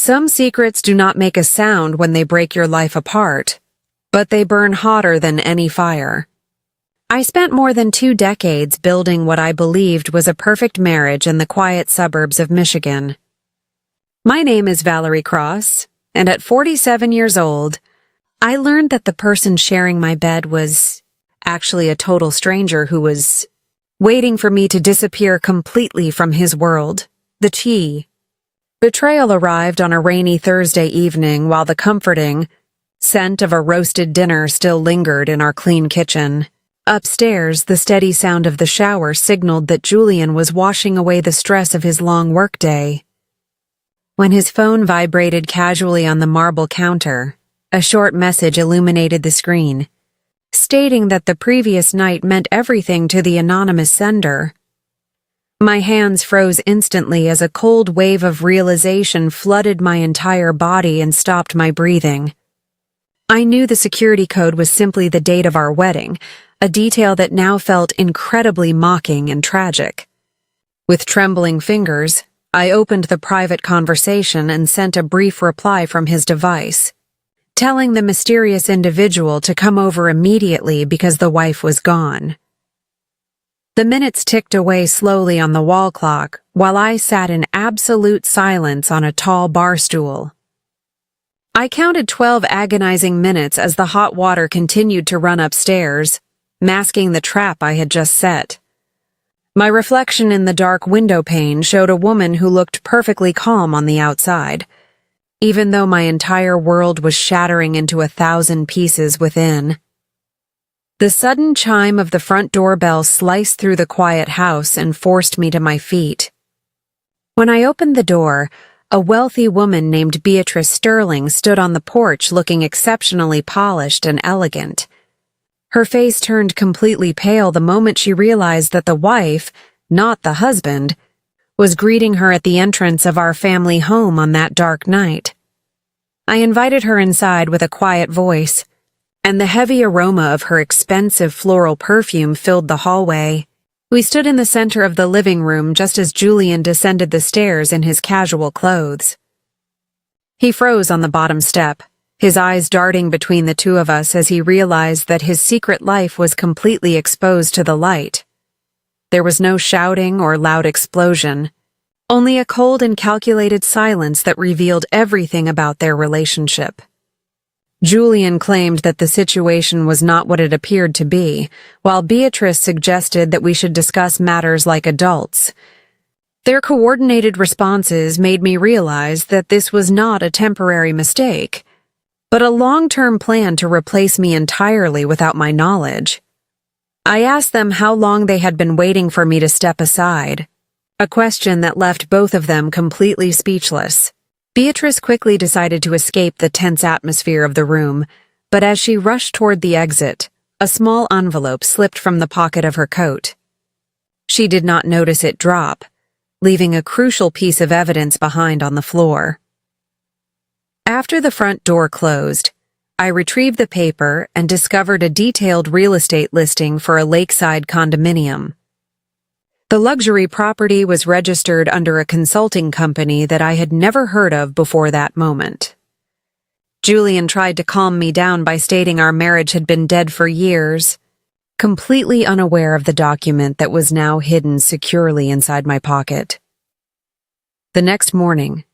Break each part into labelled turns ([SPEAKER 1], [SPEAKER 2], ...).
[SPEAKER 1] Some secrets do not make a sound when they break your life apart, but they burn hotter than any fire. I spent more than 2 decades building what I believed was a perfect marriage in the quiet suburbs of Michigan. My name is Valerie Cross, and at 47 years old, I learned that the person sharing my bed was actually a total stranger who was waiting for me to disappear completely from his world, the tea. Betrayal arrived on a rainy Thursday evening while the comforting scent of a roasted dinner still lingered in our clean kitchen. Upstairs, the steady sound of the shower signaled that Julian was washing away the stress of his long workday. When his phone vibrated casually on the marble counter, a short message illuminated the screen, stating that the previous night meant everything to the anonymous sender. My hands froze instantly as a cold wave of realization flooded my entire body and stopped my breathing. I knew the security code was simply the date of our wedding, a detail that now felt incredibly mocking and tragic. With trembling fingers, I opened the private conversation and sent a brief reply from his device, telling the mysterious individual to come over immediately because the wife was gone. The minutes ticked away slowly on the wall clock while I sat in absolute silence on a tall bar stool. I counted 12 agonizing minutes as the hot water continued to run upstairs, masking the trap I had just set. My reflection in the dark window pane showed a woman who looked perfectly calm on the outside, even though my entire world was shattering into 1,000 pieces within. The sudden chime of the front doorbell sliced through the quiet house and forced me to my feet. When I opened the door, a wealthy woman named Beatrice Sterling stood on the porch looking exceptionally polished and elegant. Her face turned completely pale the moment she realized that the wife, not the husband, was greeting her at the entrance of our family home on that dark night. I invited her inside with a quiet voice, and the heavy aroma of her expensive floral perfume filled the hallway. We stood in the center of the living room just as Julian descended the stairs in his casual clothes. He froze on the bottom step, his eyes darting between the two of us as he realized that his secret life was completely exposed to the light. There was no shouting or loud explosion, only a cold and calculated silence that revealed everything about their relationship. Julian claimed that the situation was not what it appeared to be, while Beatrice suggested that we should discuss matters like adults. Their coordinated responses made me realize that this was not a temporary mistake, but a long-term plan to replace me entirely without my knowledge. I asked them how long they had been waiting for me to step aside, a question that left both of them completely speechless. Beatrice quickly decided to escape the tense atmosphere of the room, but as she rushed toward the exit, a small envelope slipped from the pocket of her coat. She did not notice it drop, leaving a crucial piece of evidence behind on the floor. After the front door closed, I retrieved the paper and discovered a detailed real estate listing for a lakeside condominium. The luxury property was registered under a consulting company that I had never heard of before that moment. Julian tried to calm me down by stating our marriage had been dead for years, completely unaware of the document that was now hidden securely inside my pocket. The next morning,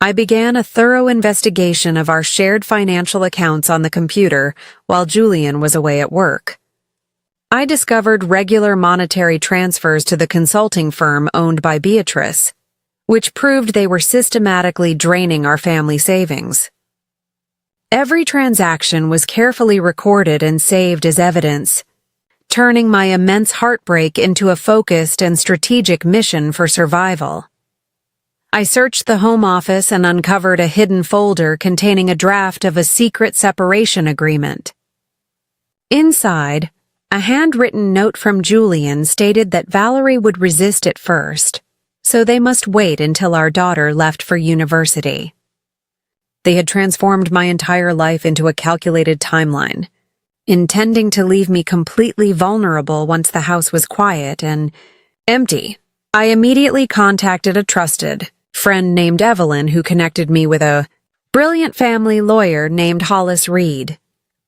[SPEAKER 1] I began a thorough investigation of our shared financial accounts on the computer while Julian was away at work. I discovered regular monetary transfers to the consulting firm owned by Beatrice, which proved they were systematically draining our family savings. Every transaction was carefully recorded and saved as evidence, turning my immense heartbreak into a focused and strategic mission for survival. I searched the home office and uncovered a hidden folder containing a draft of a secret separation agreement. Inside, a handwritten note from Julian stated that Valerie would resist at first, so they must wait until our daughter left for university. They had transformed my entire life into a calculated timeline, intending to leave me completely vulnerable once the house was quiet and empty. I immediately contacted a trusted, friend named Evelyn who connected me with a brilliant family lawyer named Hollis Reed.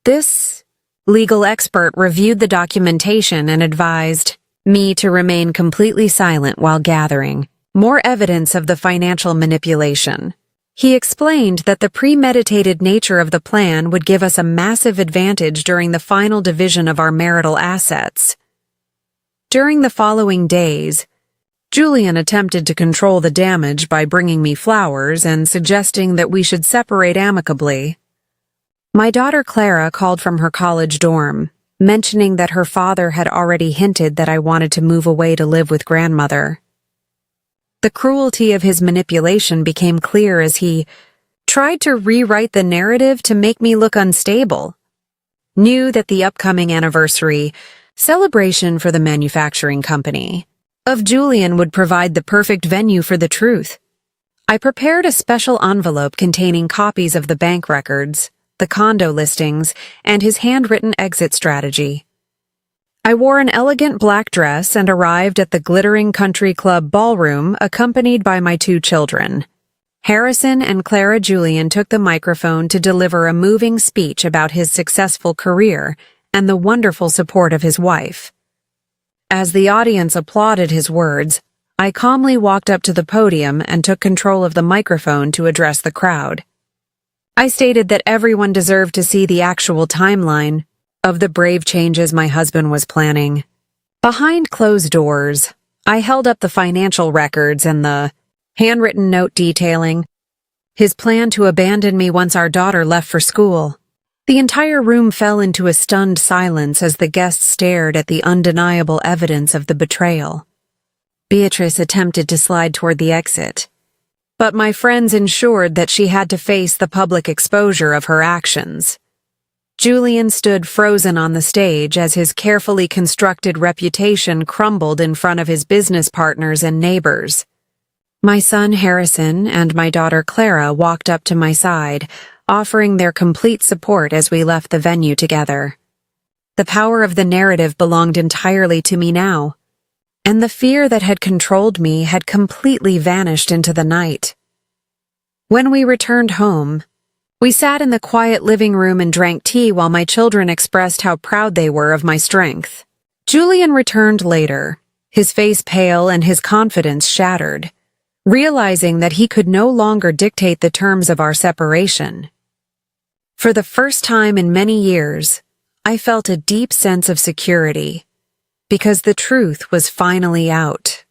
[SPEAKER 1] This legal expert reviewed the documentation and advised me to remain completely silent while gathering more evidence of the financial manipulation. He explained that the premeditated nature of the plan would give us a massive advantage during the final division of our marital assets. During the following days, Julian attempted to control the damage by bringing me flowers and suggesting that we should separate amicably. My daughter Clara called from her college dorm, mentioning that her father had already hinted that I wanted to move away to live with grandmother. The cruelty of his manipulation became clear as he tried to rewrite the narrative to make me look unstable. Knew that the upcoming anniversary celebration for the manufacturing company of Julian would provide the perfect venue for the truth. I prepared a special envelope containing copies of the bank records, the condo listings, and his handwritten exit strategy. I wore an elegant black dress and arrived at the glittering country club ballroom accompanied by my 2 children. Harrison and Clara Julian took the microphone to deliver a moving speech about his successful career and the wonderful support of his wife. As the audience applauded his words, I calmly walked up to the podium and took control of the microphone to address the crowd. I stated that everyone deserved to see the actual timeline of the brave changes my husband was planning. Behind closed doors, I held up the financial records and the handwritten note detailing his plan to abandon me once our daughter left for school. The entire room fell into a stunned silence as the guests stared at the undeniable evidence of the betrayal. Beatrice attempted to slide toward the exit, but my friends ensured that she had to face the public exposure of her actions. Julian stood frozen on the stage as his carefully constructed reputation crumbled in front of his business partners and neighbors. My son Harrison and my daughter Clara walked up to my side, offering their complete support as we left the venue together. The power of the narrative belonged entirely to me now, and the fear that had controlled me had completely vanished into the night. When we returned home, we sat in the quiet living room and drank tea while my children expressed how proud they were of my strength. Julian returned later, his face pale and his confidence shattered, realizing that he could no longer dictate the terms of our separation. For the first time in many years, I felt a deep sense of security, because the truth was finally out.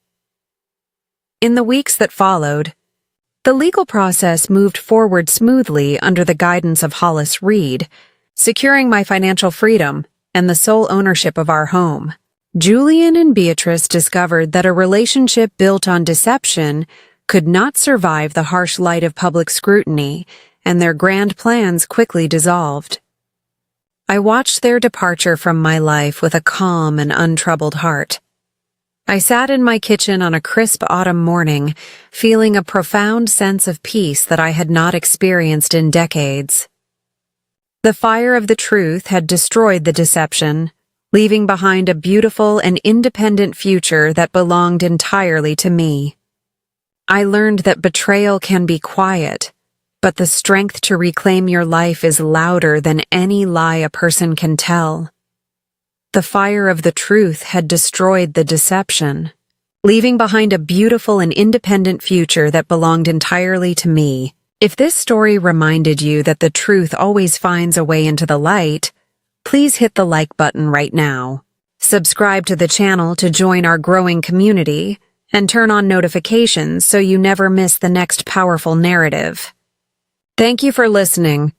[SPEAKER 1] In the weeks that followed, the legal process moved forward smoothly under the guidance of Hollis Reed, securing my financial freedom and the sole ownership of our home. Julian and Beatrice discovered that a relationship built on deception could not survive the harsh light of public scrutiny, and their grand plans quickly dissolved. I watched their departure from my life with a calm and untroubled heart. I sat in my kitchen on a crisp autumn morning, feeling a profound sense of peace that I had not experienced in decades. The fire of the truth had destroyed the deception, leaving behind a beautiful and independent future that belonged entirely to me. I learned that betrayal can be quiet, but the strength to reclaim your life is louder than any lie a person can tell. The fire of the truth had destroyed the deception, leaving behind a beautiful and independent future that belonged entirely to me. If this story reminded you that the truth always finds a way into the light, please hit the like button right now. Subscribe to the channel to join our growing community, and turn on notifications so you never miss the next powerful narrative. Thank you for listening.